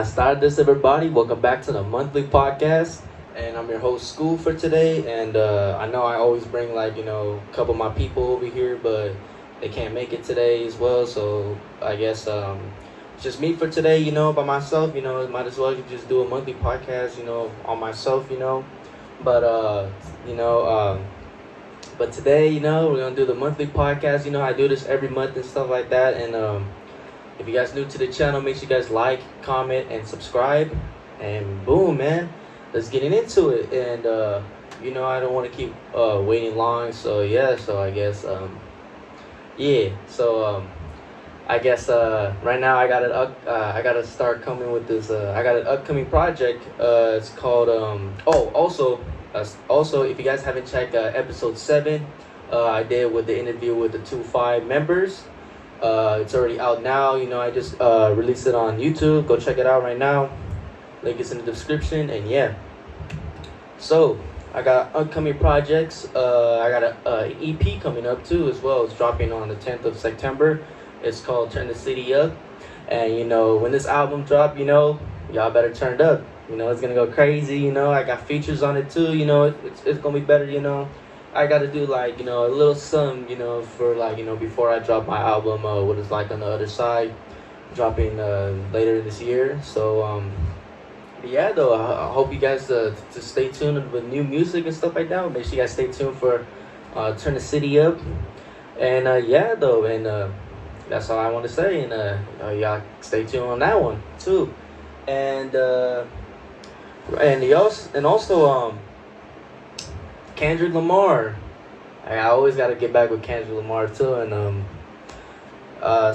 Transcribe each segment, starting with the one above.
Buenas tardes, everybody. Welcome back to the monthly podcast. And I'm your host, School, for today. And I know I always bring, a couple of my people over here, but they can't make it today as well. So I guess it's just me for today, by myself. Might as well just do a monthly podcast, on myself, But, you know, but today, we're going to do the monthly podcast. I do this every month and stuff like that. And if you guys new to the channel, make sure you guys like, comment, and subscribe. And boom, man, let's get into it. And, I don't want to keep waiting long. So, yeah, I guess, I guess right now I gotta start coming with this. I got an upcoming project. It's called also, if you guys haven't checked episode 7, I did with the interview with the 2-5 members. It's already out now. I just released it on YouTube. Go check it out right now. Link is in the description. And yeah, so I got upcoming projects. I got a EP coming up too as well. It's dropping on the 10th of September. It's called Turn the City Up. And when this album drop, y'all better turn it up. It's gonna go crazy. I got features on it too. It's gonna be better. I gotta do a little sum, for before I drop my album. What it's like on the other side, dropping later this year. So yeah, though I hope you guys to stay tuned with new music and stuff like that. Make sure you guys stay tuned for Turn the City Up. And yeah, though, and that's all I want to say. And y'all stay tuned on that one too. And also Kendrick Lamar. I always got to get back with Kendrick Lamar too. And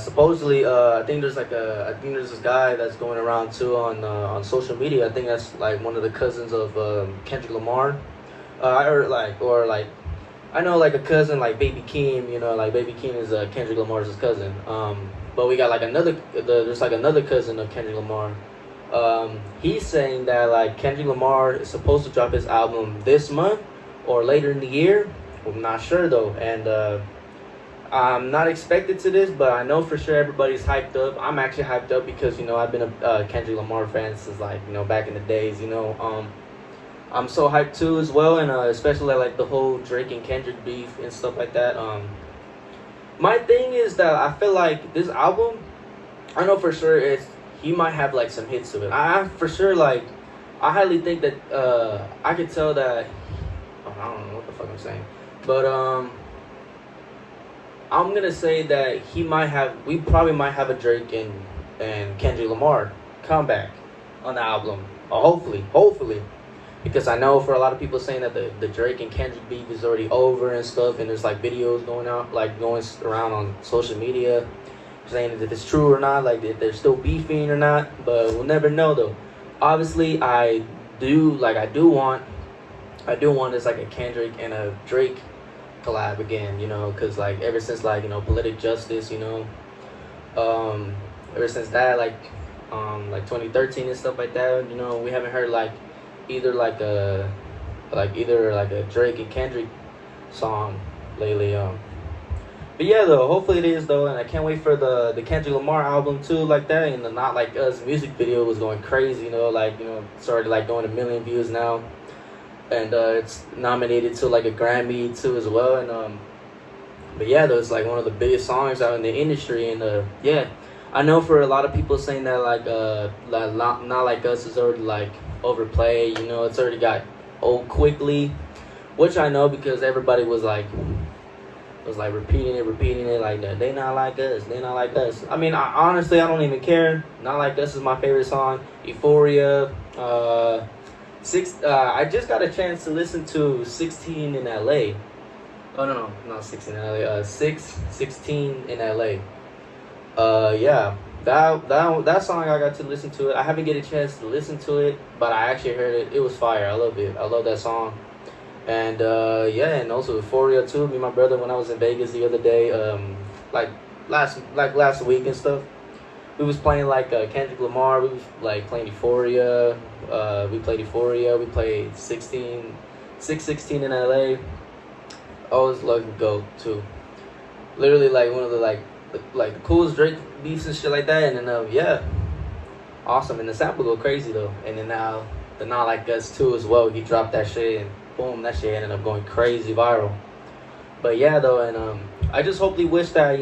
supposedly, I think there's this guy that's going around too on social media. I think that's one of the cousins of Kendrick Lamar. I heard I know a cousin Baby Keem. Baby Keem is Kendrick Lamar's cousin. But we got there's another cousin of Kendrick Lamar. He's saying that Kendrick Lamar is supposed to drop his album this month or later in the year. I'm not sure though. And I'm not expected to this, but I know for sure everybody's hyped up. I'm actually hyped up because I've been a Kendrick Lamar fan since back in the days. I'm so hyped too as well, and especially the whole Drake and Kendrick beef and stuff like that. My thing is that I feel like this album, I know for sure he might have some hits to it. I for sure I highly think that I could tell that. I don't know what the fuck I'm saying, but I'm gonna say that we probably might have a Drake and Kendrick Lamar comeback on the album. Hopefully. Because I know for a lot of people saying that the Drake and Kendrick beef is already over and stuff, and there's videos going around on social media saying if it's true or not, if they're still beefing or not. But we'll never know though. Obviously, I do want this a Kendrick and a Drake collab again, because ever since Politic Justice, ever since that 2013 and stuff like that, we haven't heard either a Drake and Kendrick song lately. But yeah, though, hopefully it is though, and I can't wait for the Kendrick Lamar album too, that. And the Not Like Us music video was going crazy, it's already going 1 million views now, and it's nominated to a Grammy too as well. And but yeah, though, it's one of the biggest songs out in the industry. And yeah, I know for a lot of people saying that Not Like Us is already overplayed. It's already got old quickly, which I know because everybody was repeating it they not like us. I mean, honestly, I don't even care. Not Like Us is my favorite song. Euphoria. I just got a chance to listen to 16 in LA. Oh no, not 16 in LA. 16 in LA. Yeah. That song, I got to listen to it. I haven't get a chance to listen to it, but I actually heard it. It was fire. I love it. I love that song. And yeah, and also Euphoria too. Me and my brother, when I was in Vegas the other day, last week and stuff, we was playing Kendrick Lamar. We was playing Euphoria. We played Euphoria. We played 16 in LA. Always love to go too. Literally one of the the coolest Drake beefs and shit like that. And then yeah, awesome, and the sample go crazy though. And then now the Not Like Us too as well. He dropped that shit, and boom, that shit ended up going crazy viral. But yeah, though, and I just hopefully wish that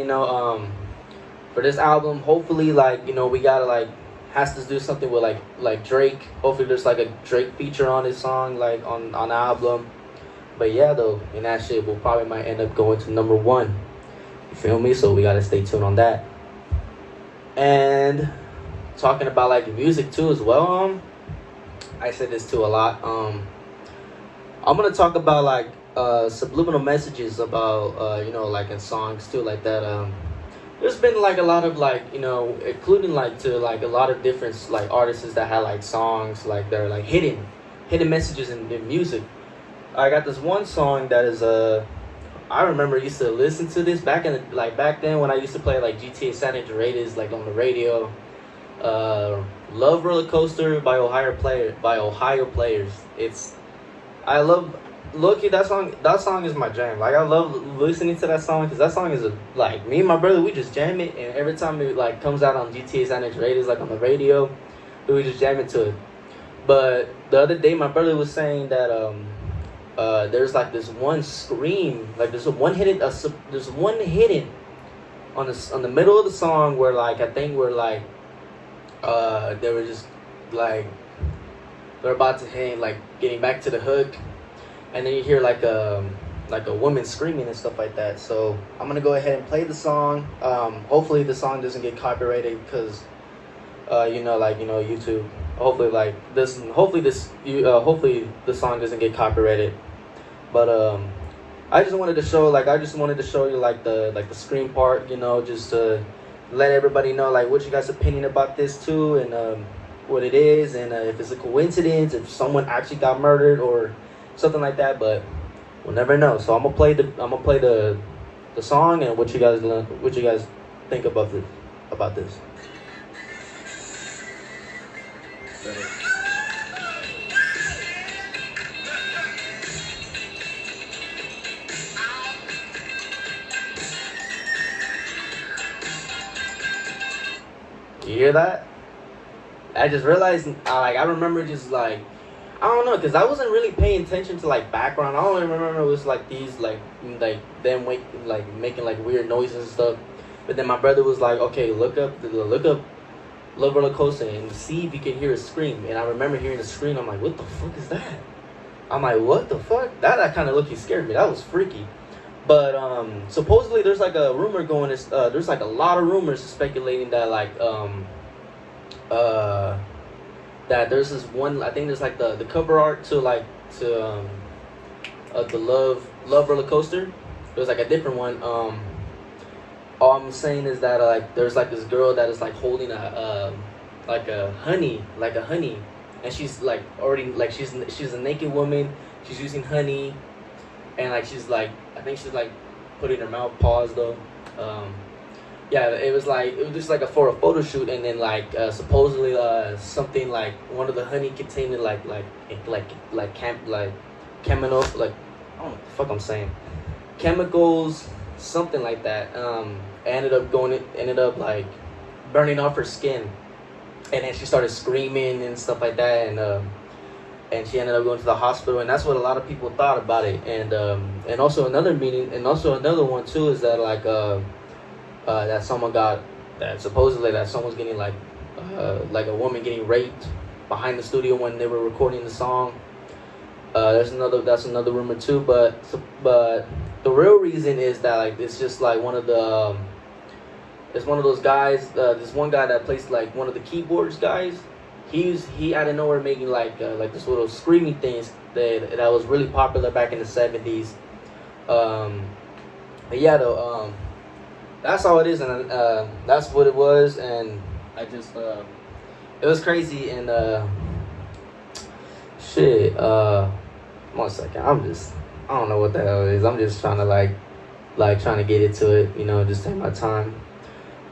for this album, hopefully we gotta has to do something with like Drake. Hopefully there's like a Drake feature on this song, like on the album. But yeah, though, and that shit will probably might end up going to number one. You feel me? So we gotta stay tuned on that. And talking about like music too as well. I said this too a lot. I'm gonna talk about like subliminal messages about like in songs too, like that. There's been like a lot of including like to like a lot of different like artists that had like songs like they're like hidden messages in music. I got this one song that is I remember used to listen to this back then when I used to play like GTA San Andreas like on the radio. Love Roller Coaster by Ohio Players. I love look, that song is my jam. Like I love listening to that song because that song is like me and my brother, we just jam it, and every time it like comes out on GTA San Andreas like on the radio, we just jam it to it. But the other day my brother was saying that there's like this one scream, like there's one hidden on the middle of the song where like I think we're like they were just like they're about to hit like getting back to the hook, and then you hear like a woman screaming and stuff like that. So I'm gonna go ahead and play the song. Hopefully the song doesn't get copyrighted because YouTube. Hopefully the song doesn't get copyrighted. But I just wanted to show you like the screen part, just to let everybody know like what you guys' opinion about this too, and what it is, and if it's a coincidence, if someone actually got murdered or something like that. But we'll never know. So I'm gonna play the song, and what you guys think about this. You hear that? I just realized, I remember just like, I don't know, because I wasn't really paying attention to like background. I only remember it was like these like them making like weird noises and stuff. But then my brother was like, okay, look up Love Roller Coaster and see if you can hear a scream. And I remember hearing the scream. I'm like, what the fuck is that? I'm like, what the fuck? That kind of looked scared me. That was freaky. But supposedly there's like a rumor going. There's like a lot of rumors speculating that that there's this one. I think there's like the cover art to the Love Roller Coaster. There's like a different one. All I'm saying is that there's like this girl that is like holding a honey, and she's like already like she's a naked woman. She's using honey, and like she's like I think she's like putting her mouth paused though. Yeah, it was just like for a photo shoot, and then supposedly something like one of the honey containing chemicals, like I don't know what the fuck I'm saying, chemicals, something like that. Ended up like burning off her skin, and then she started screaming and stuff like that, and she ended up going to the hospital, and that's what a lot of people thought about it. And also another one too is that that supposedly someone's getting like a woman getting raped behind the studio when they were recording the song. That's another rumor too, but the real reason is that it's just one of the it's one of those guys. This one guy that plays one of the keyboards guys. He out of nowhere making this little screaming things that was really popular back in the 70s. But yeah, though, that's all it is, and that's what it was, and I just it was crazy, and shit. 1 second, I don't know what the hell it is. I'm just trying to trying to get into it, just take my time.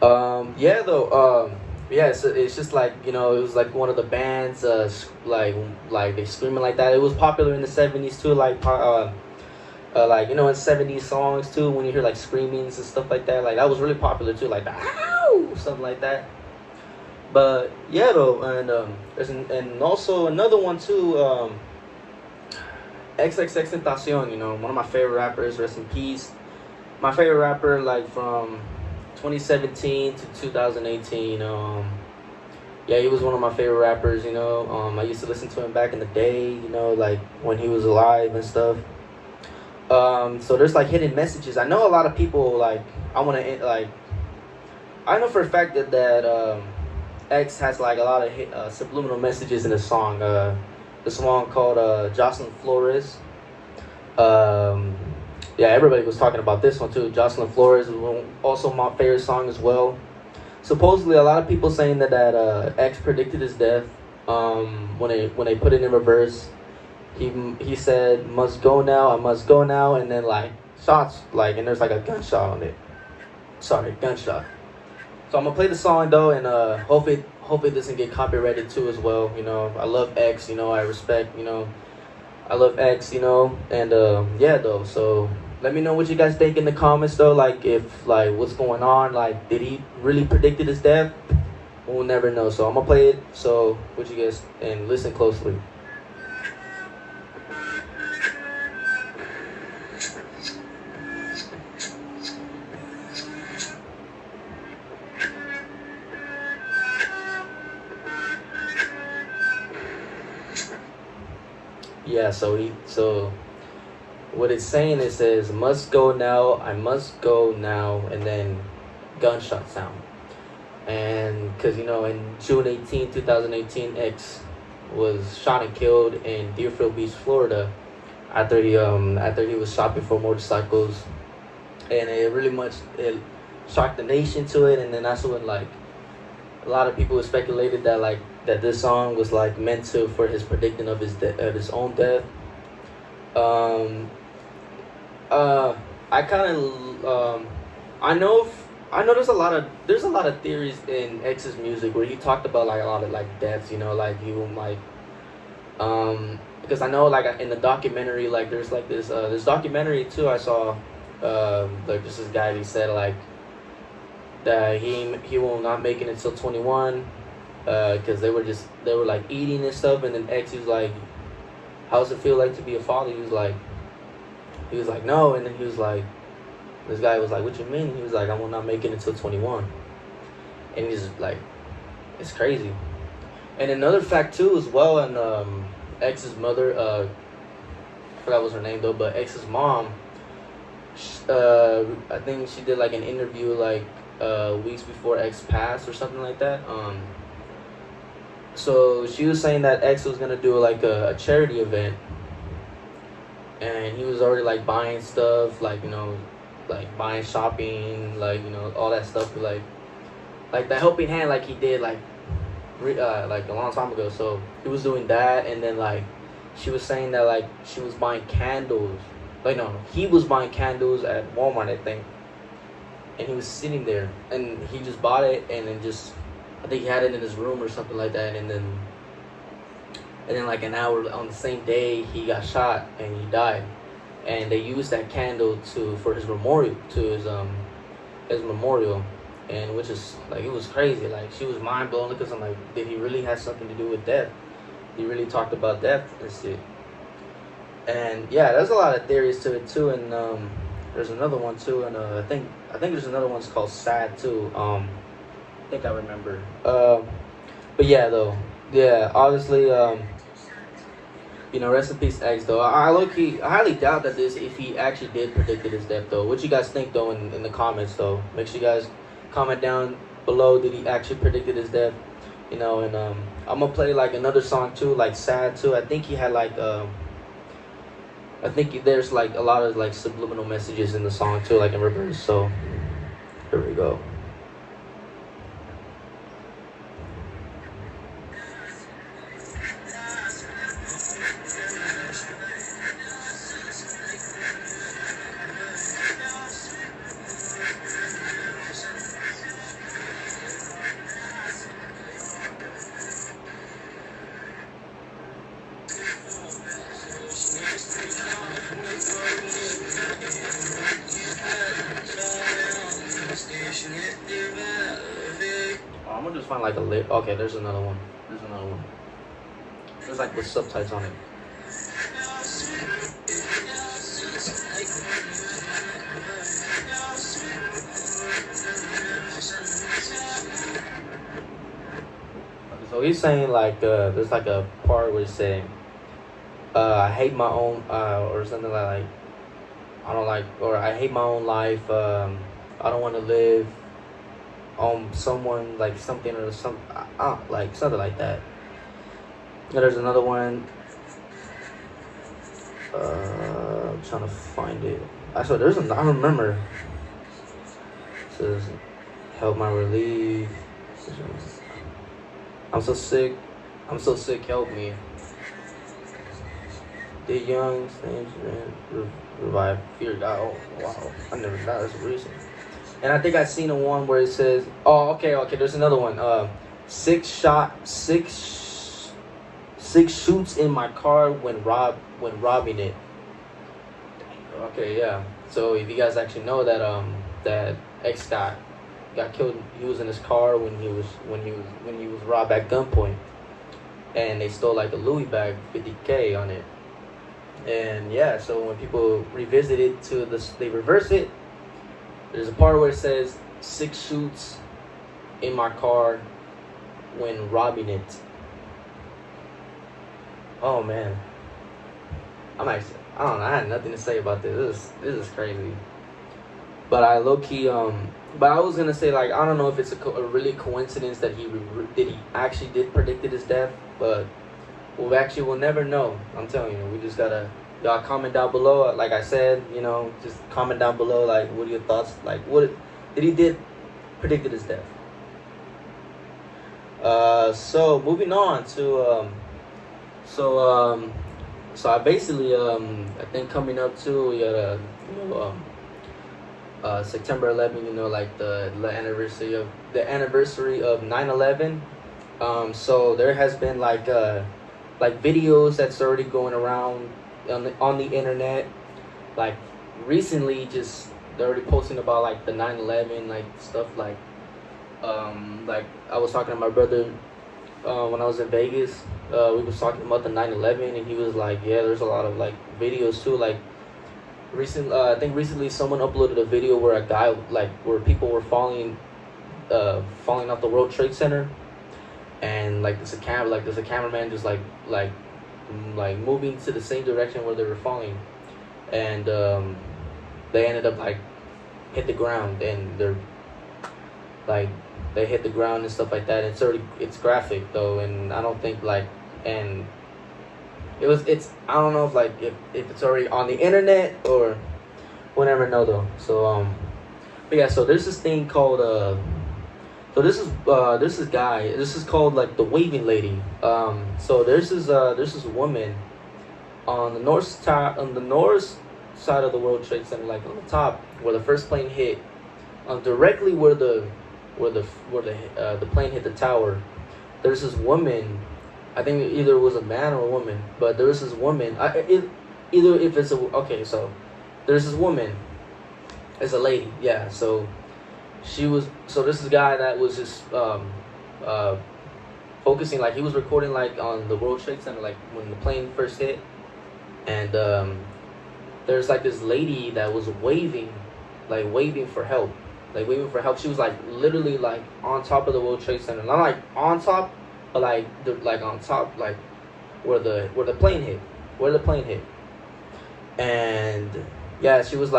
Yeah, though, yeah, it's just it was one of the bands, they screaming like that. It was popular in the 70s too, in 70s songs too, when you hear screamings and stuff like that. That was really popular too, ow, something like that. But yeah, though, and and also another one too. XXX Tentacion, one of my favorite rappers. Rest in peace. My favorite rapper, like from 2017 to 2018. Yeah, he was one of my favorite rappers. I used to listen to him back in the day. Like when he was alive and stuff. So there's like hidden messages. I know a lot of people like. I know for a fact that X has like a lot of subliminal messages in the song. The song called Jocelyn Flores. Yeah, everybody was talking about this one too. Jocelyn Flores is also my favorite song as well. Supposedly, a lot of people saying that X predicted his death. When they put it in reverse, he said, "Must go now, I must go now," and then like shots and there's like a gunshot on it. Sorry, gunshot. So I'm gonna play the song though, and hope it doesn't get copyrighted too as well. I love X. I respect. I love X. And yeah though. So let me know what you guys think in the comments though. Like if what's going on. Like did he really predicted his death? We'll never know. So I'm gonna play it. So what you guys and listen closely. Yeah, so what it's saying, it says must go now, I must go now, and then gunshot sound. And because in June 2018, X was shot and killed in Deerfield Beach, Florida, after he was shopping for motorcycles, and it shocked the nation to it. And then that's when a lot of people speculated that this song was meant for his predicting of his own death. I kind of I know there's a lot of theories in X's music where he talked about a lot of deaths. He won't because I know in the documentary there's this documentary too I saw just this guy, he said that he will not make it until 21 because they were eating and stuff, and then X, he was like, how does it feel like to be a father? He was like no, and then he was like, this guy was like, what you mean? He was like, I will not make it until 21. And he's like, it's crazy. And another fact too as well, and X's mother, I forgot what was her name though, but X's mom, I think she did an interview weeks before X passed or something like that. So she was saying that X was gonna do a charity event, and he was already buying stuff, buying shopping, all that stuff, the helping hand he did a long time ago. So he was doing that, and then she was saying that she was buying candles. No, he was buying candles at Walmart, I think. And he was sitting there, and he just bought it, and then I think he had it in his room or something like that, and then an hour on the same day he got shot and he died, and they used that candle for his memorial and which is it was crazy. She was mind blown because I'm did he really have something to do with death? He really talked about death and shit. And yeah, there's a lot of theories to it too, and there's another one too, and I think there's another one's called Sad too. I think I remember. But yeah, though, yeah, obviously, rest in peace, X. Though I highly doubt that if he actually did predict his death though. What you guys think though in the comments though? Make sure you guys comment down below. Did he actually predicted his death? And I'm gonna play another song too, Sad too. I think he had I think there's a lot of subliminal messages in the song too, in reverse. So here we go. I'm gonna just find like a lit. Okay, there's another one. There's like with subtitles on it. So he's saying like there's like a part where he's saying I hate my own or something like I don't like, or I hate my own life. I don't want to live on someone like something or some like something like that. And there's another one. I'm trying to find it. Actually, I remember. It says, help my relief. I'm so sick, help me. The young saints revive fear God. Oh, wow. I never thought that's recent. And I think I seen a one where it says, oh, okay, there's another one. Six shoots in my car when robbing it. Okay, yeah. So if you guys actually know that that X got killed, he was in his car when he was robbed at gunpoint, and they stole like a Louis bag, 50K on it. And yeah, so when people revisit it they reverse it. There's a part where it says 6 shoots in my car when robbing it. Oh man, I don't know. I had nothing to say about this. This is crazy. But I low key But I was gonna say like I don't know if it's a really coincidence that he actually did predicted his death, but we'll never know. I'm telling you, we just gotta y'all comment down below. Like I said, just comment down below. Like, what are your thoughts? Like, what did he predicted his death? So moving on to so I basically I think coming up to we got September 11th, like the anniversary of 9/11. So there has been like videos that's already going around on the internet. Like recently, just they're already posting about like the 9/11 like stuff like I was talking to my brother when I was in Vegas. We was talking about the 9/11 and he was like, yeah, there's a lot of like videos too. Like I think recently someone uploaded a video where a guy where people were falling off the World Trade Center, and there's a cameraman just like moving to the same direction where they were falling, and they ended up hit the ground, and they hit the ground and stuff like that. It's graphic though, and I don't think and it's I don't know if it's already on the internet or we'll never know though. So but yeah, so there's this thing called so this is called like the waving lady. So there's this woman on the north side of the World Trade Center, like on the top where the first plane hit, directly where the plane hit the tower. There's this woman. I think either it was a man or a woman, but there was this woman. So there's this woman. It's a lady, yeah. So this is a guy that was just focusing, like he was recording on the World Trade Center, when the plane first hit, and there's this lady that was waving for help, She was literally on top of the World Trade Center, not on top, but on top, where the plane hit, and yeah, she was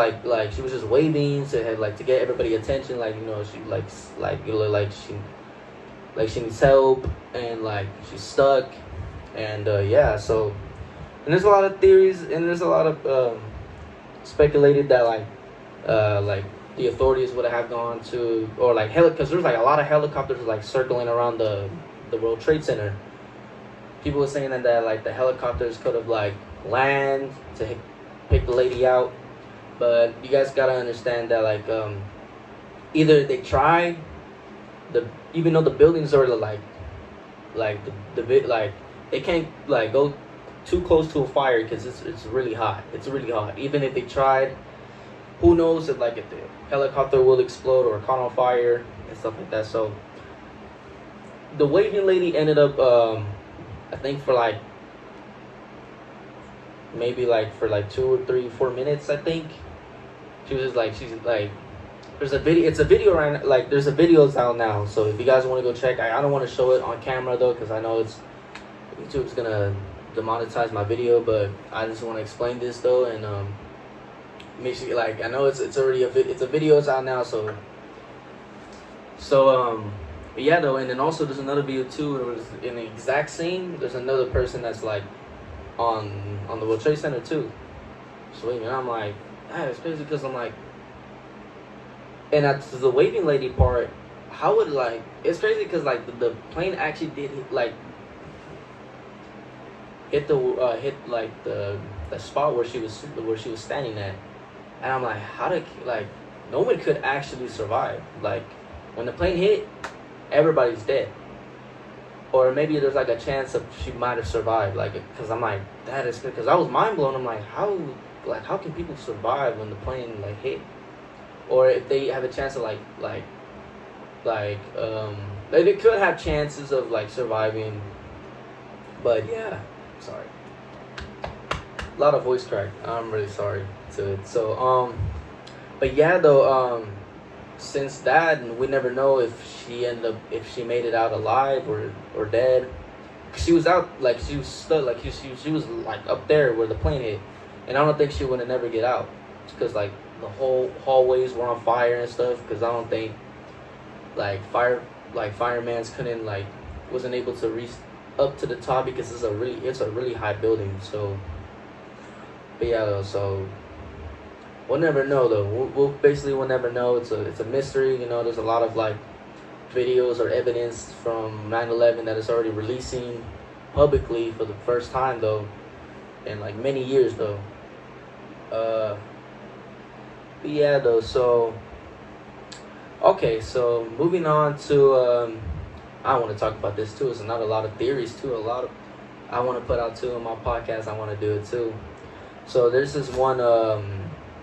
she was just waving to get everybody attention, she needs help, and she's stuck, and yeah, so, and there's a lot of theories, and there's a lot of speculated that the authorities would have gone to, or because there's a lot of helicopters circling around the World Trade Center. People were saying that the helicopters could have land to pick the lady out, but you guys gotta understand that either they tried, even though the buildings are they can't go too close to a fire because it's really hot. Even if they tried, who knows if the helicopter will explode or caught on fire and stuff like that. So the waving lady ended up, I think for like maybe like for like 2 or 3 4 minutes. I think she's like there's a video. It's a video right like there's a videos out now. So if you guys want to go check, I don't want to show it on camera though because I know YouTube's gonna demonetize my video, but I just want to explain this though and make sure like I know it's already it's a video's out now. But yeah though, and then also there's another video too. It was in the exact same. There's another person that's like on the World Trade Center too. So and I'm like, it's crazy because I'm like, and at the waving lady part, how would like it's crazy because like the plane actually did hit the spot where she was standing at, and I'm like, how did like no one could actually survive like when the plane hit, everybody's dead. Or maybe there's like a chance of she might have survived, like, because I'm like, that is good, because I was mind blown. I'm like, how can people survive when the plane like hit? Or if they have a chance of they could have chances of like surviving, but yeah, sorry, a lot of voice crack. I'm really sorry to it. So but yeah though, since that, we never know if she made it out alive or dead. She was out, like she was stuck, like she was like up there where the plane hit, and I don't think she would have never get out because like the whole hallways were on fire and stuff. Because I don't think firemen's couldn't wasn't able to reach up to the top because it's a really high building. So, but yeah though, so. We'll never know though. We'll never know. It's a mystery. There's a lot of like videos or evidence from 9/11 that is already releasing publicly for the first time though, in like many years though. But yeah though. So okay. So moving on to I want to talk about this too. It's not a lot of theories too. I want to put out too in my podcast. I want to do it too. So there's this one.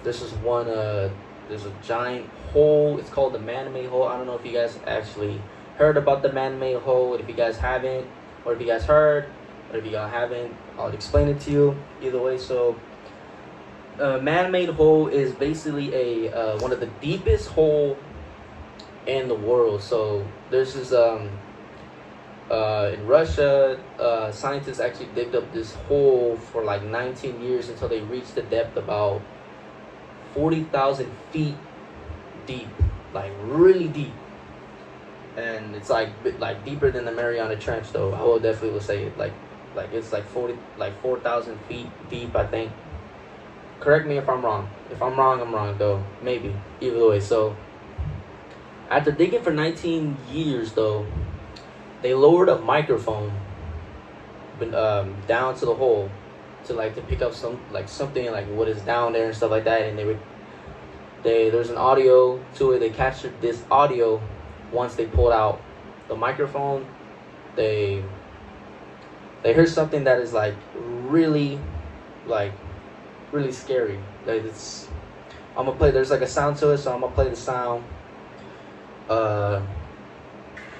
There's a giant hole. It's called the man-made hole. I don't know if you guys actually heard about the man-made hole. If you guys haven't, or if you guys heard, or if you guys haven't, I'll explain it to you. Either way, so man-made hole is basically a one of the deepest hole in the world. So there's this in Russia, scientists actually digged up this hole for like 19 years until they reached the depth about 40,000 feet deep, like really deep, and it's like deeper than the Mariana Trench though. I will definitely say it like it's like 4,000 feet deep, I think. Correct me if I'm wrong. If I'm wrong, I'm wrong though. Maybe either way. So after digging for 19 years though, they lowered a microphone down to the hole to pick up something like what is down there and stuff like that, and there's an audio to it. They captured this audio once they pulled out the microphone. They heard something that is really scary. I'm gonna play. There's a sound to it, so I'm gonna play the sound.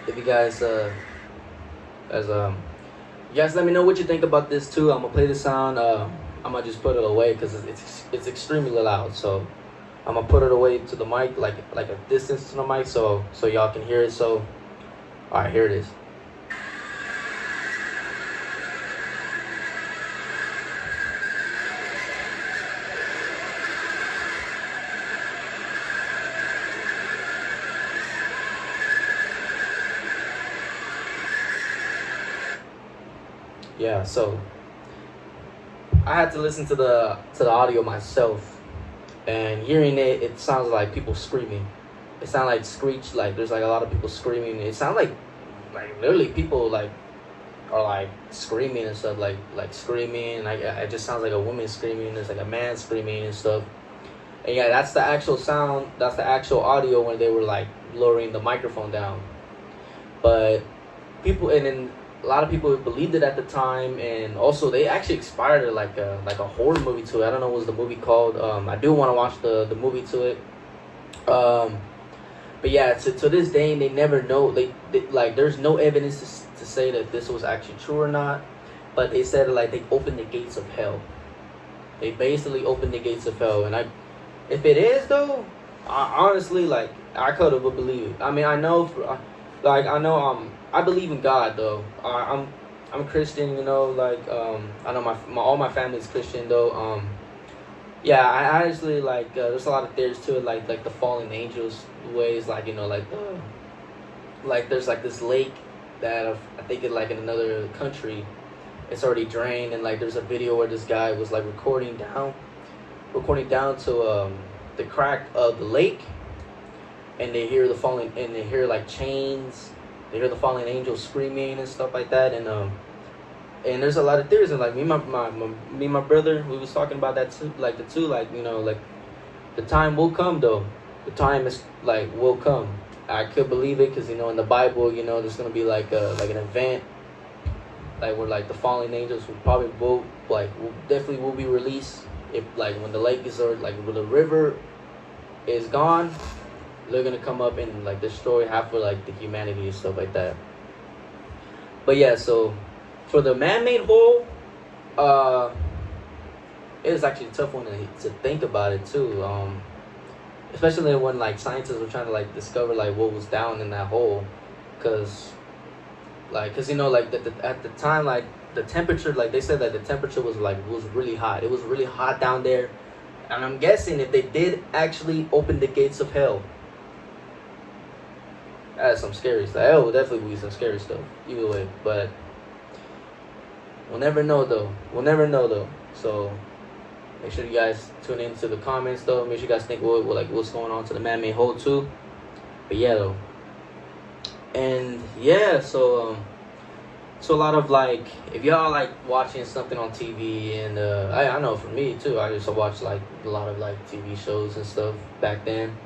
If you guys you guys let me know what you think about this too. I'm gonna play the sound. I'm gonna just put it away because it's extremely loud. So I'm gonna put it away to the mic, like a distance to the mic, so y'all can hear it. So, all right, here it is. Yeah, so I had to listen to the audio myself, and hearing it sounds like people screaming. It sounds like screech, like there's a lot of people screaming. It sounds like literally people are screaming and stuff, like screaming. It just sounds like a woman screaming. There's a man screaming and stuff. And yeah, that's the actual sound. That's the actual audio when they were lowering the microphone down. But then a lot of people believed it at the time, and also they actually inspired it like a horror movie to it. I don't know what was the movie called. I do want to watch the movie to it. But yeah, to this day, they never know. They like, there's no evidence to say that this was actually true or not. But they said like they opened the gates of hell. They basically opened the gates of hell, and if it is though, honestly, like, I could have believed it. I mean, I know, I believe in God though. I'm Christian, you know. Like, I know my all my family's Christian though. Yeah, I honestly, like, there's a lot of theories to it, like the fallen angels ways, like, you know, like there's like this lake that I think it like in another country, it's already drained, and like there's a video where this guy was like recording down to the crack of the lake, and they hear like chains, they hear the fallen angels screaming and stuff like that, and there's a lot of theories, and like me and my brother, we was talking about that too, like you know, like the time will come though, the time is like will come. I could believe it because, you know, in the Bible, you know, there's gonna be like an event, like where like the fallen angels will definitely be released, if like when the lake is, or like when the river is gone, they're gonna come up and like destroy half of like the humanity and stuff like that. But yeah, so for the man-made hole, it is actually a tough one to think about it too. Especially when like scientists were trying to like discover like what was down in that hole, cause you know, like at the time, like the temperature, like they said that the temperature was really hot. It was really hot down there, and I'm guessing if they did actually open the gates of hell, that's some scary stuff. Hell will definitely be some scary stuff either way, but we'll never know though. So make sure you guys tune into the comments though. Make sure you guys think what's going on to the man-made hole too. But yeah though, and yeah, so a lot of like, if y'all like watching something on TV, and I know for me too, I used to watch like a lot of like TV shows and stuff back then.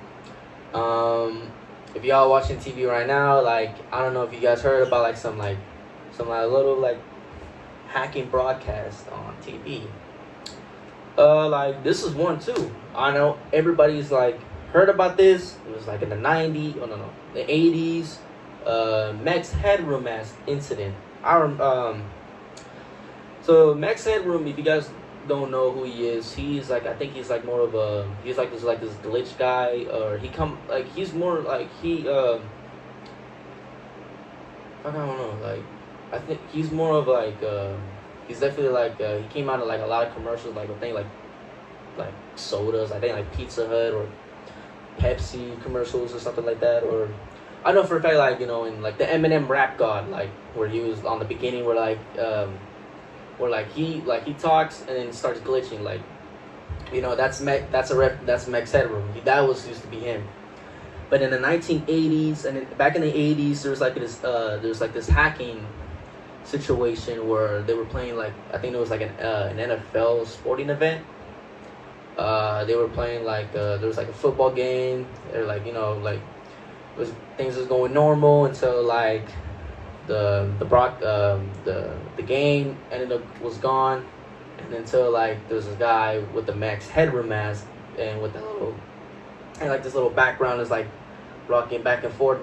If y'all watching TV right now, like, I don't know if you guys heard about like some little like hacking broadcast on TV. Like, this is one too. I know everybody's like heard about this. It was like in the 90s, the 80s. Max Headroom incident. So Max Headroom, if you guys don't know who he is, I think he's like more of he's like this glitch guy, or he's more like I don't know, like, I think he's more of like he's definitely like he came out of like a lot of commercials, like I think like sodas, I think like Pizza Hut or Pepsi commercials or something like that. Or I know for a fact, like, you know, in like the Eminem Rap God, like where he was on the beginning, where like he talks and then starts glitching, like, you know, that's Max Headroom. That used to be him. But in the 1980s, and back in the 80s, there's like this hacking situation where they were playing, like, I think it was like an NFL sporting event. They were playing like there was like a football game. They're like, you know, like things was going normal until like the game was gone, and until like there's a guy with the Max Headroom mask, and with this little background is like rocking back and forth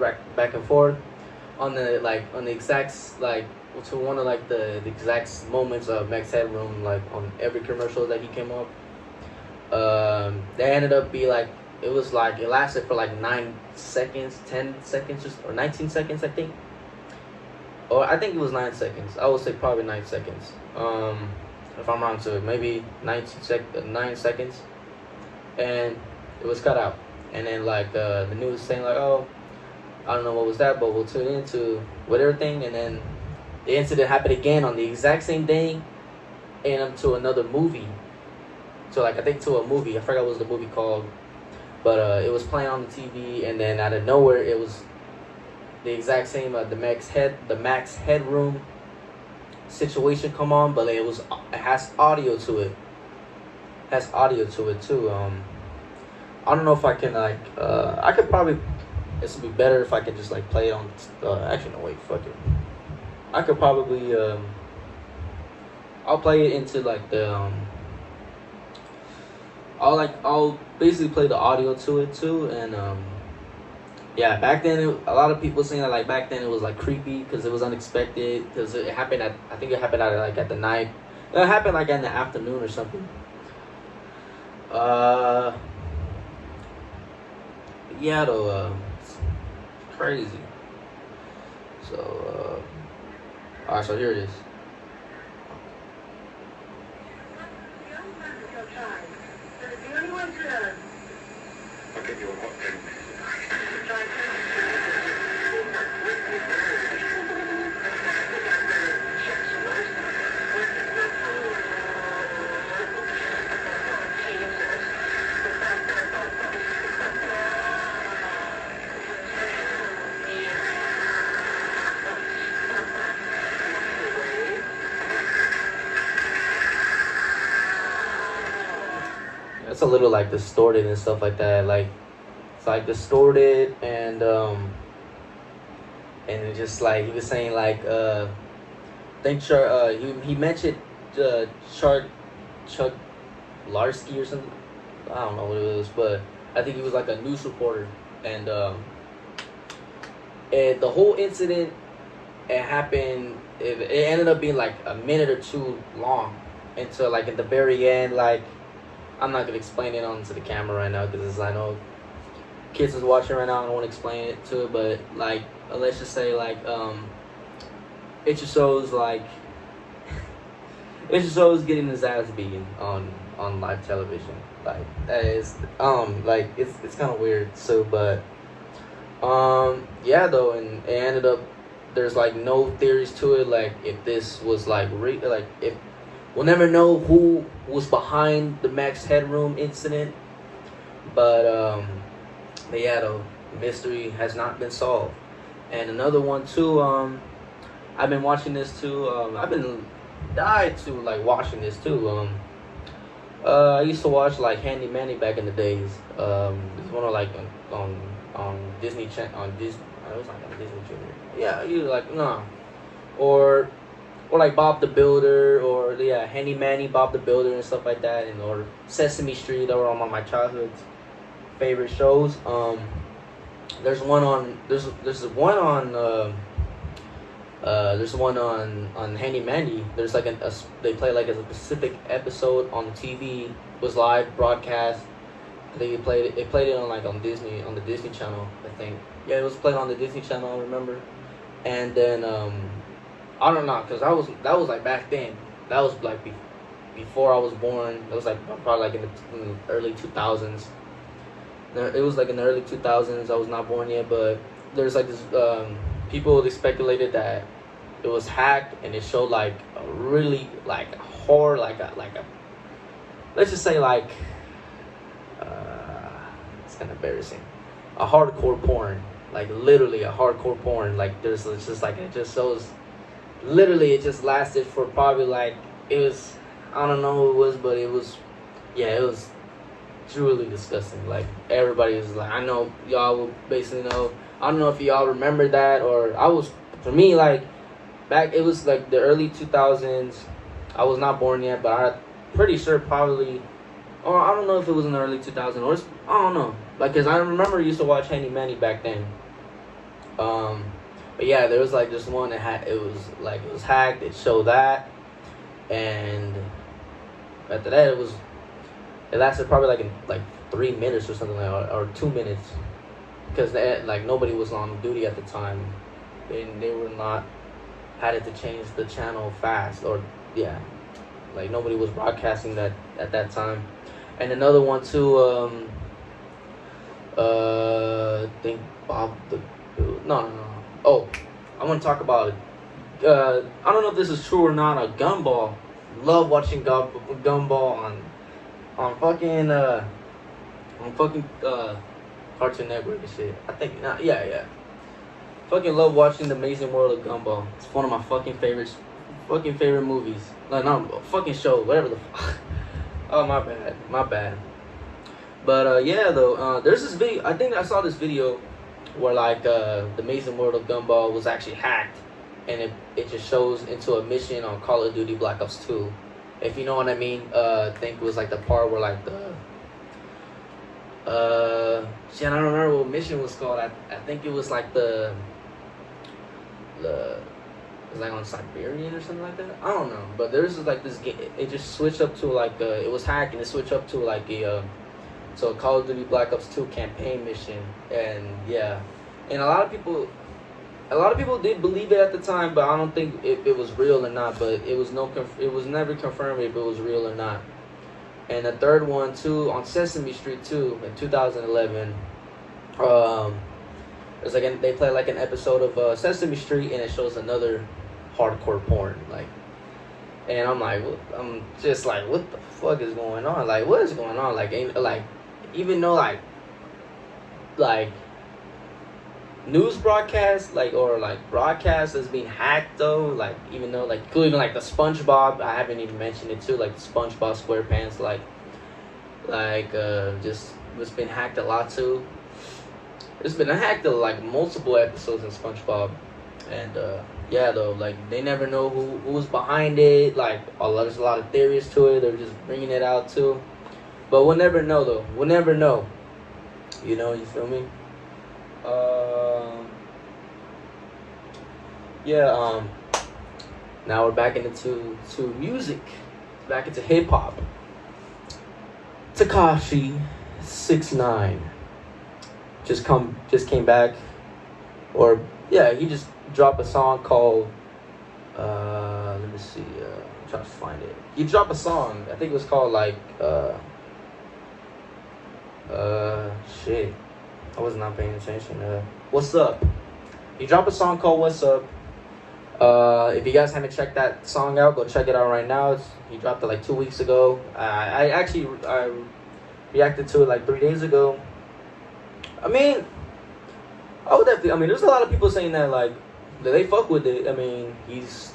on the exact, like, to one of like the exact moments of Max Headroom, like on every commercial that he came up. They ended up be like, it lasted for like 9 seconds, 10 seconds, or 19 seconds, I think. Or I think it was 9 seconds. I would say probably 9 seconds. If I'm wrong, so maybe 9 seconds. And it was cut out. And then like the news saying like, oh, I don't know what was that, but we'll tune into with everything. And then the incident happened again on the exact same day, and to another movie. So like, I think to a movie. I forgot what was the movie called. But it was playing on the TV, and then out of nowhere, it was the exact same the Max Headroom situation come on, but it has audio to it. Too. I don't know if I can like I could probably. This would be better if I could just like play it on. Actually, no, wait, fuck it. I could probably I'll play it into like the I'll basically play the audio to it too, and Yeah, back then a lot of people saying that like back then it was like creepy because it was unexpected because it happened at I think it happened at like at the night. It happened like in the afternoon or something. Uh, yeah, though, it's crazy. So, alright, so here it is. I'll get you a hot drink. It's a little like distorted and stuff like that. Like it's like distorted and it just like he was saying like think he mentioned Chuck Chuck Larsky or something. I don't know what it was, but I think he was like a news reporter and the whole incident it happened. It ended up being like a minute or two long until like at the very end. Like I'm not gonna explain it onto the camera right now because I know kids is watching right now. I don't want to explain it to it, but like let's just say like it just shows like it just shows getting his ass beaten on live television. Like that is like it's kind of weird. So but yeah though, and it ended up there's like no theories to it. Like if this was like like if we'll never know who was behind the Max Headroom incident, but yeah though, mystery has not been solved. And another one too, I've been watching this too. I've been died to like watching this too. I used to watch like Handy Manny back in the days. It's one of like on Disney on Disney. It was like on Disney Junior. Yeah, you like no, or like Bob the Builder, or yeah, Handy Manny, Bob the Builder, and stuff like that, and or Sesame Street. That were all my childhood's favorite shows. There's one on Handy Mandy. There's like they play like a specific episode on the TV. It was live broadcast. I think they played it on like on the Disney Channel. I think yeah, it was played on the Disney Channel. I remember, and then I don't know, cause that was like back then. That was like before I was born. That was like probably like in the early 2000s. It was like in the early 2000s. I was not born yet, but there's like this people they speculated that it was hacked and it showed like a really like horror like a let's just say like it's kind of embarrassing, a hardcore porn, like literally a hardcore porn. Like there's it's just like it just shows. Literally, it just lasted for probably like it was. I don't know who it was, but it was. Yeah, it was truly disgusting. Like everybody was like, I know y'all will basically know. I don't know if y'all remember that or I was. For me, like back, it was like the early 2000s. I was not born yet, but I'm pretty sure probably. Or I don't know if it was in the early 2000s or I don't know. Like, cause I remember I used to watch Handy Manny back then. But yeah, there was like this one that had it was hacked. It showed that, and after that it lasted probably like 3 minutes or something like or 2 minutes, because like nobody was on duty at the time. They were not had it to change the channel fast or yeah, like nobody was broadcasting that at that time. And another one too. I think Bob the no. Oh, I want to talk about. I don't know if this is true or not. A Gumball. Love watching Gumball on fucking Cartoon Network and shit. I think yeah. Fucking love watching The Amazing World of Gumball. It's one of my fucking favorite movies. Like no fucking show, whatever the fuck. Oh my bad. But yeah though, there's this video. I think I saw this video where like The Amazing World of Gumball was actually hacked, and it just shows into a mission on Call of Duty Black Ops 2, if you know what I mean. I think it was like the part where like the shit, I don't remember what mission was called. I think it was like the it was like on Siberian or something like that. I don't know, but there's like this game. It just switched up to like it was hacked and it switched up to like so Call of Duty Black Ops 2 campaign mission, and yeah, and a lot of people did believe it at the time, but I don't think it was real or not. But it was it was never confirmed if it was real or not. And the third one too, on Sesame Street too, in 2011, it's like they play like an episode of Sesame Street, and it shows another hardcore porn, like, and I'm just like, what the fuck is going on? Like, what is going on? Like, ain't like, even though like news broadcast or broadcast is being hacked though, like, even though like including like the SpongeBob, I haven't even mentioned it too, like the SpongeBob SquarePants, just it's been hacked a lot too. It's been hacked to like multiple episodes in SpongeBob, and yeah, though, like they never know who's behind it. Like there's a lot of theories to it. They're just bringing it out too, but we'll never know though. We'll never know. You know, you feel me? Yeah. Now we're back into music, back into hip hop. Tekashi 6ix9ine just came back, or yeah, he just dropped a song called let me see, I'm trying to find it. He dropped a song, I think it was called like shit, I was not paying attention. What's Up? He dropped a song called What's Up. If you guys haven't checked that song out, go check it out right now. He dropped it like 2 weeks ago. I reacted to it like 3 days ago. I mean, there's a lot of people saying that like that they fuck with it. I mean, he's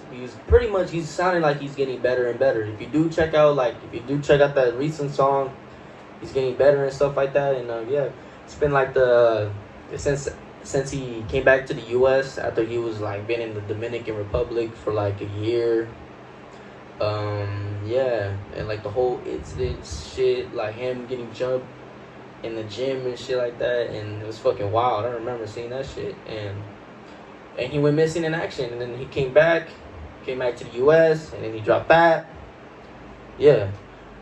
pretty much, he's sounding like he's getting better and better. If you do check out that recent song, he's getting better and stuff like that. And yeah, it's been like since he came back to the U.S. after he was like been in the Dominican Republic for like a year. Yeah, and like the whole incident shit, like him getting jumped in the gym and shit like that, and it was fucking wild. I remember seeing that shit, and he went missing in action, and then he came back to the U.S. and then he dropped that. Yeah,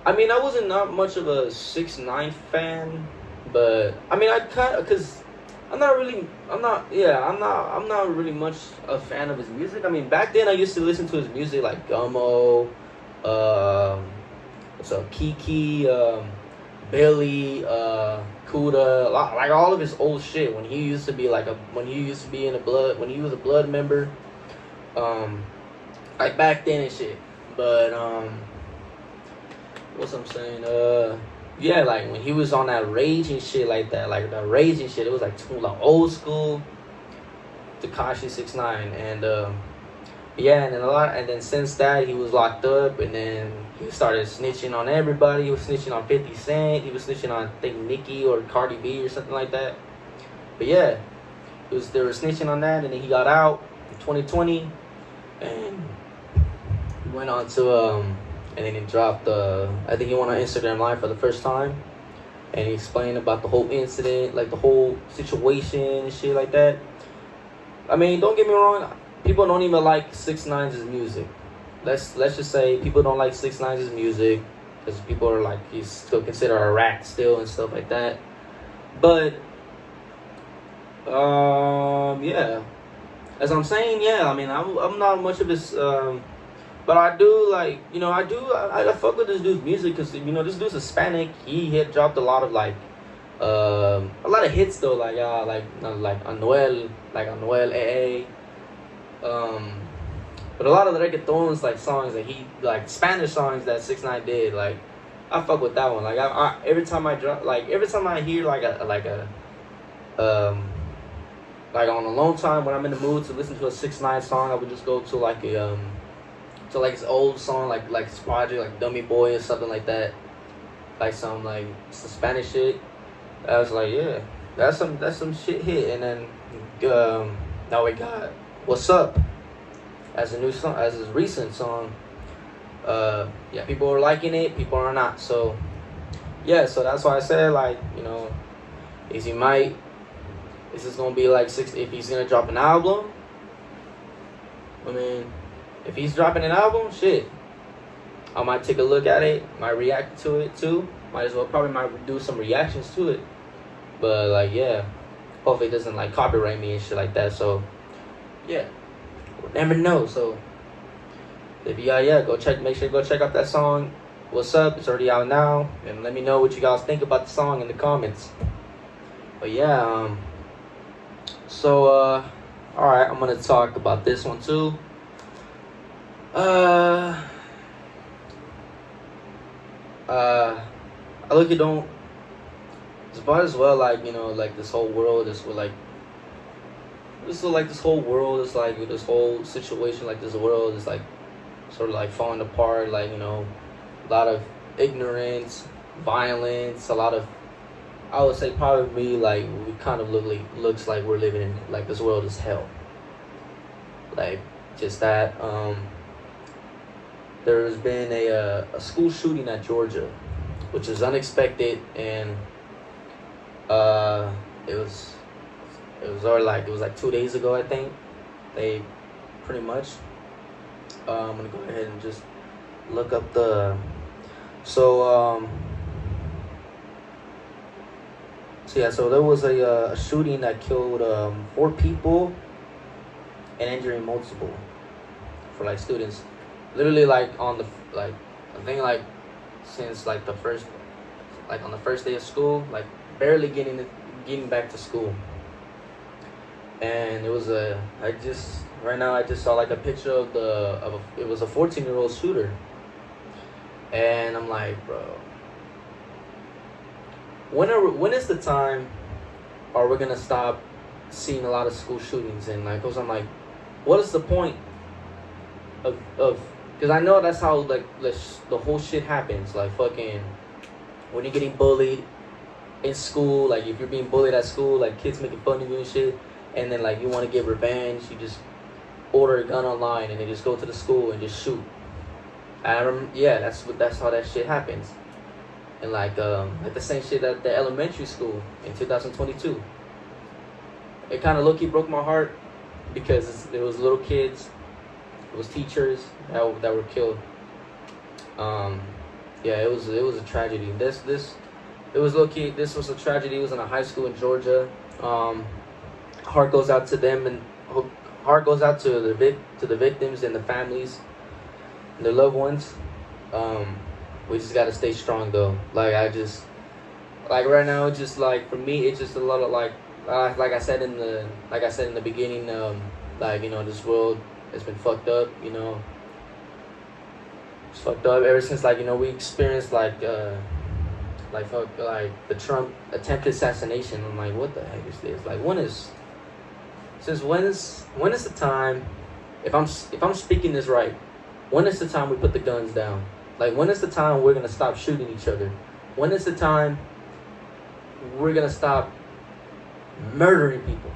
I mean, I wasn't not much of a 6ix9ine fan, but I mean, I kind of, cause I'm not really much a fan of his music. I mean, back then I used to listen to his music like Gummo, Kiki, Billy, Kuda, like all of his old shit when he used to be when he was a blood member, like back then and shit. But what's I'm saying? Yeah, like when he was on that rage and shit like that, like the rage and shit, it was like old school Tekashi 6ix9ine, and yeah, and then since that he was locked up, and then he started snitching on everybody. He was snitching on 50 Cent. He was snitching on, I think, Nicki or Cardi B or something like that. But yeah, they were snitching on that, and then he got out in 2020, and he went on to and then he dropped I think he went on Instagram Live for the first time, and he explained about the whole incident, like the whole situation and shit like that. I mean, don't get me wrong, people don't even like 6ix9ine's music. Let's just say people don't like 6ix9ine's music because people are like, he's still considered a rat still and stuff like that. But yeah, as I'm saying, yeah, I mean, I'm not much of this, but I do like, you know, I fuck with this dude's music because, you know, this dude's Hispanic. He had dropped a lot of hits though, like Anuel, AA. But a lot of the reggaetons, like songs that he, like Spanish songs that 6ix9ine did, like I fuck with that one. Like I every time I hear like on alone time when I'm in the mood to listen to a 6ix9ine song, I would just go to like his old song, like his project, like Dummy Boy or something like that, like some Spanish shit. I was like, yeah, that's some shit hit. And then now we got What's Up as a new song, as his recent song. Yeah, people are liking it, people are not. So yeah, so that's why I said, like, you know, is he might. Is this gonna be like six? If he's gonna drop an album, I mean, if he's dropping an album, shit, I might take a look at it. Might react to it too. Might as well probably might do some reactions to it. But like, yeah, hopefully it doesn't like copyright me and shit like that. So yeah, we'll never know. So if you go check. Make sure you go check out that song. What's up? It's already out now, and let me know what you guys think about the song in the comments. But yeah, so all right, I'm gonna talk about this one too. I look, you don't. It's might as well, like, like this whole world is like. This is like this whole world is like with this whole situation, like this world is like sort of like falling apart, like, a lot of ignorance, violence, a lot of, I would say probably like we kind of looks like we're living in like this world is hell. Like just that. There's been a school shooting at Georgia, which is unexpected, and it was like 2 days ago, I think. They pretty much. I'm gonna go ahead and just look up the. So so there was a shooting that killed 4 people and injuring multiple for like students. Literally like on the I think like since like on the first day of school, like barely getting back to school. And it was I just saw like a picture of it was a 14-year-old shooter. And I'm like, bro, when is the time are we gonna stop seeing a lot of school shootings? And like, cause I'm like, what is the point of because I know that's how like the whole shit happens. Like fucking when you're getting bullied in school, like if you're being bullied at school, like kids making fun of you and shit, and then like you want to get revenge, you just order a gun online and then just go to the school and just shoot. That's how that shit happens. And like the same shit at the elementary school in 2022. It kind of low-key broke my heart because it was little kids, it was teachers that were killed. It was a tragedy. It was low-key. This was a tragedy. It was in a high school in Georgia. Heart goes out to them, and heart goes out to the victims and the families, and their loved ones. We just gotta stay strong though. Like right now, it's just like for me, it's just a lot of like I said in the beginning, this world has been fucked up. It's fucked up ever since we experienced the Trump attempted assassination. I'm like, what the heck is this? Like, when is the time? If I'm speaking this right, when is the time we put the guns down? Like, when is the time we're gonna stop shooting each other? When is the time we're gonna stop murdering people?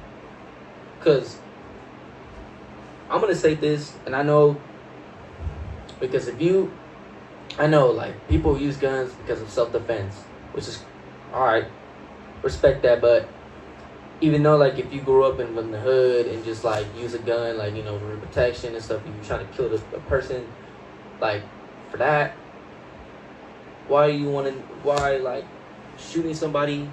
Cause I'm gonna say this, and I know because I know like people use guns because of self-defense, which is alright, respect that. But even though like if you grew up in the hood and just like use a gun for protection and stuff, and you're trying to kill a person, like for that, why shooting somebody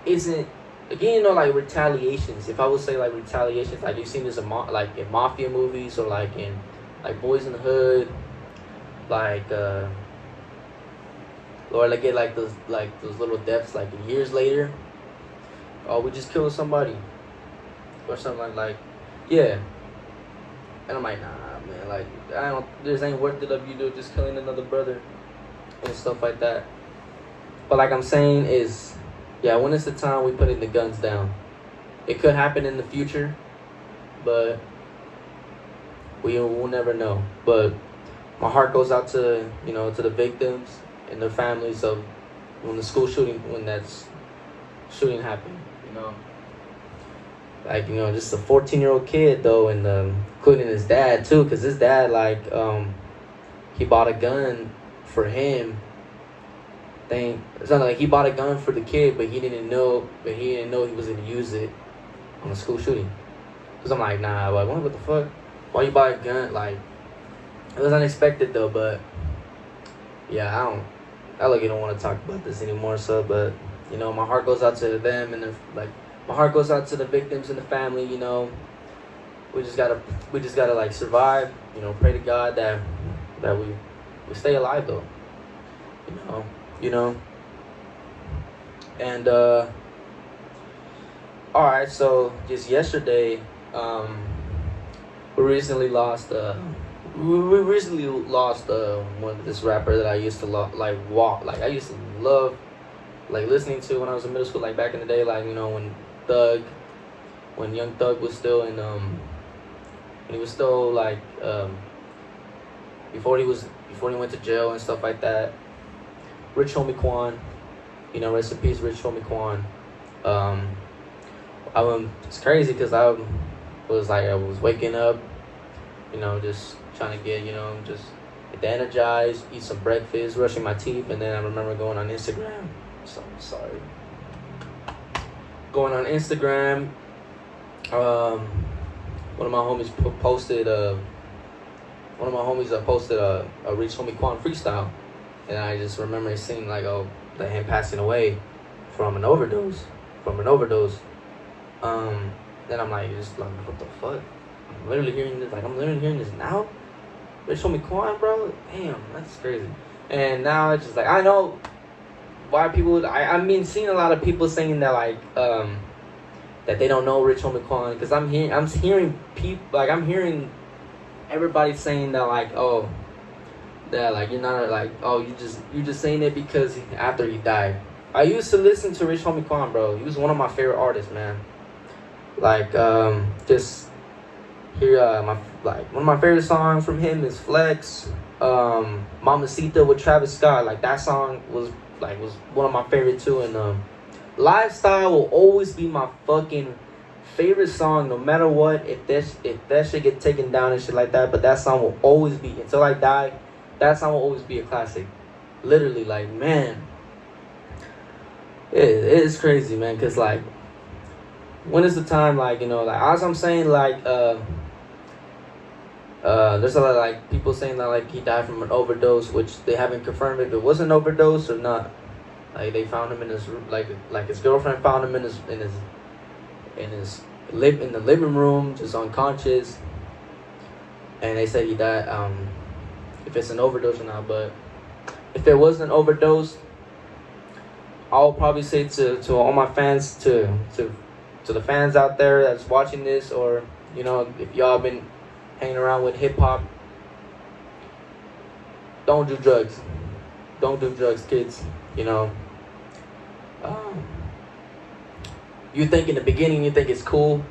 isn't again like retaliations. If I would say like retaliations, like you've seen this in mafia movies or like in like Boys in the Hood, or like get like those little deaths like years later. Oh, we just killed somebody or something like yeah. And I'm like, nah, man, like this ain't worth it of you just killing another brother and stuff like that. But like I'm saying is, when is the time we putting the guns down? It could happen in the future, but we'll never know. But my heart goes out to to the victims and their families of when that shooting happened. Just a 14-year-old kid though, and including his dad too, because his dad he bought a gun for him think it's not like he bought a gun for the kid, but he didn't know he was gonna use it on a school shooting. Cause I'm like, nah, like what the fuck? Why you buy a gun? Like it was unexpected though, but yeah, I like don't want to talk about this anymore. So, but you know, my heart goes out to them and my heart goes out to the victims and the family. You know, we just gotta like survive. You know, pray to God that we stay alive though. You know, and all right. So just yesterday, we recently lost this rapper that I used to I used to love like listening to when I was in middle school, like back in the day, like you know when Young Thug was still in when he was still like before he went to jail and stuff like that. Rich homie Quan, you know, rest in peace, Rich homie Quan. It's crazy because I was waking up, you know, just trying to get, you know, just get energized, eat some breakfast, brushing my teeth, and then I remember going on Instagram. So I'm sorry. Going on Instagram, one of my homies posted a Rich homie Quan freestyle, and I just remember seeing like him passing away from an overdose. Then I'm like, just like, what the fuck? I'm literally hearing this now. Rich homie Quan, bro. Damn, that's crazy. And now it's just like I know why people. I mean, seeing a lot of people saying that like that they don't know Rich homie Quan, because I'm hearing people like I'm hearing everybody saying that like that like you're not like you're just saying it because after he died. I used to listen to Rich homie Quan, bro. He was one of my favorite artists, man. Like just here one of my favorite songs from him is Flex, Mamacita with Travis Scott. Like that song was one of my favorite too, and Lifestyle will always be my fucking favorite song no matter what. If that shit get taken down and shit like that, but that song will always be, until I die, that song will always be a classic. Literally, like, man, it is crazy, man, because like when is the time, like, you know, like as I'm saying, like there's a lot of like people saying that like he died from an overdose, which they haven't confirmed if it was an overdose or not. Like they found him in his like his girlfriend found him in the living room, just unconscious, and they said he died. If it's an overdose or not, but if it was an overdose, I'll probably say to all my fans, to the fans out there that's watching this, or you know, if y'all been hanging around with hip hop, don't do drugs. Don't do drugs, kids. You know. You think in the beginning, you think it's cool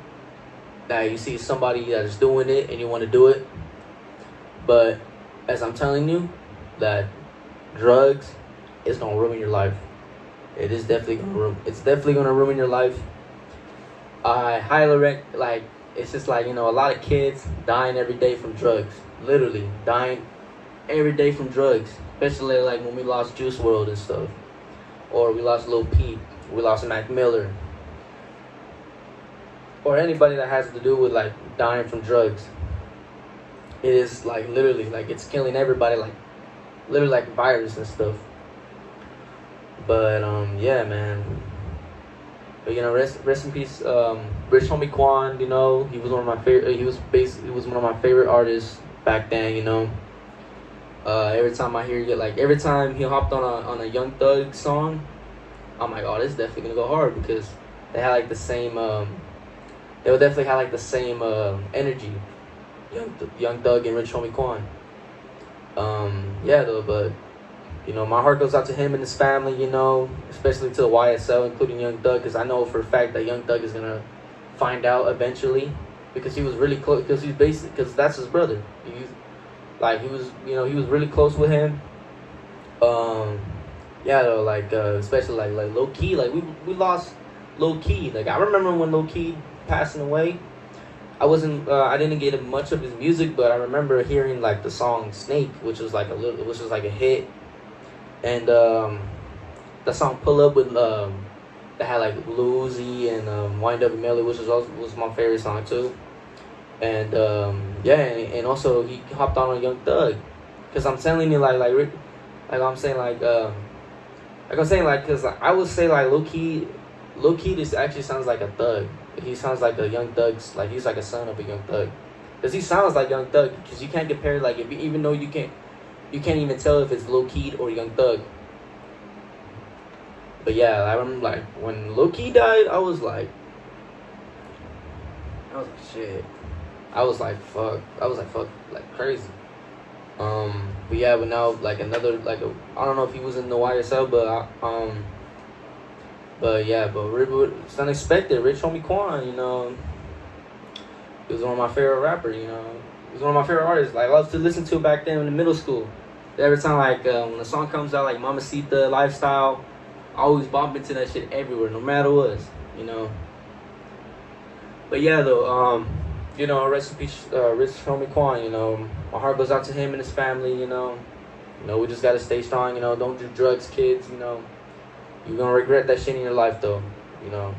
that you see somebody that's doing it and you want to do it, but as I'm telling you, that drugs is gonna ruin your life. It's definitely gonna ruin your life. I highly it's just like, you know, a lot of kids dying every day from drugs. Literally dying every day from drugs. Especially like when we lost Juice WRLD and stuff, or we lost Lil Peep, we lost Mac Miller, or anybody that has to do with like dying from drugs. It is like literally like it's killing everybody, like literally like virus and stuff. But yeah, man. But you know, rest in peace, Rich homie Quan. You know, he was one of my favorite. He was one of my favorite artists back then. You know, every time I hear every time he hopped on a Young Thug song, I'm like, oh, this is definitely gonna go hard, because they had like the same. They would definitely have like the same energy. Young Thug and Rich homie Quan. Yeah, though, but you know, my heart goes out to him and his family, you know, especially to the YSL, including Young Thug, because I know for a fact that Young Thug is gonna find out eventually, because he was really close, because that's his brother. He was really close with him. Yeah, though, like especially like low key, like we lost low key. Like I remember when low key passing away. I didn't get much of his music, but I remember hearing like the song Snake, which was like a hit. And the song Pull Up with that had like Lil Uzi and YNW Melly, which was my favorite song too. And and also he hopped on Young Thug, cause I'm telling you cause I would say like low key this actually sounds like a thug. He sounds like a Young Thug's, like he's like a son of a Young Thug, cause he sounds like Young Thug. Cause you can't compare, like, even though you can't even tell if it's Lil Key or Young Thug. But yeah, I remember like when Lil Key died, I was like shit. I was like fuck, like crazy. But yeah, but now like another I don't know if he was in the YSL, but it's unexpected. Rich homie Quan, you know, he was one of my favorite rappers. You know, he was one of my favorite artists. Like I loved to listen to back then in the middle school. Every time when the song comes out, like Mamacita, Lifestyle, I always bump into that shit everywhere, no matter what, you know. But yeah, though, you know, rest in peace, Rich homie Quan. You know, my heart goes out to him and his family. You know, we just gotta stay strong. You know, don't do drugs, kids. You know, you're gonna regret that shit in your life, though. You know.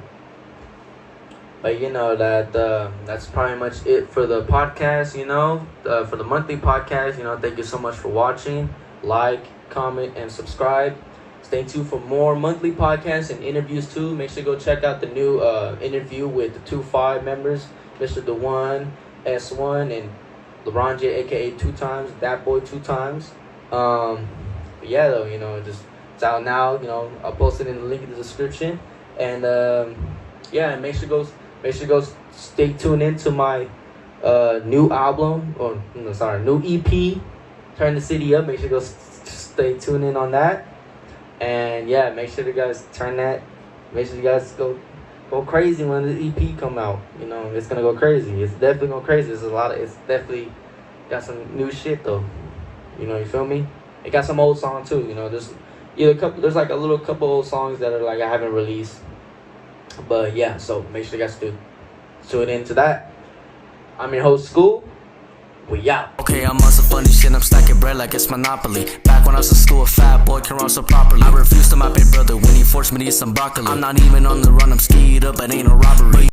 But you know that's probably much it for the podcast. You know, for the monthly podcast. You know, thank you so much for watching. Like, comment, and subscribe. Stay tuned for more monthly podcasts and interviews too. Make sure to go check out the new interview with the 2-5 members, Mr. DeJuan S1 and LeBron J, aka 2 times, that boy 2 times. But yeah, though, you know, it's out now. You know, I'll post it in the link in the description. And and make sure to go stay tuned into my new album, new EP, Turn the City Up. Make sure to go stay tuned in on that. And yeah, make sure you guys make sure you guys go crazy when the EP come out. You know, it's gonna go crazy. It's definitely going crazy. It's definitely got some new shit though. You know, you feel me? It got some old songs too. You know, there's like a little couple old songs that are like I haven't released. But yeah, so make sure you guys tune into that. I'm your host, School. We out. Okay, I'm on some funny shit, I'm stacking bread like it's Monopoly. Back when I was in school, a fat boy can run so properly. I refused to my big brother when he forced me to eat some broccoli. I'm not even on the run, I'm skied up, but ain't no robbery.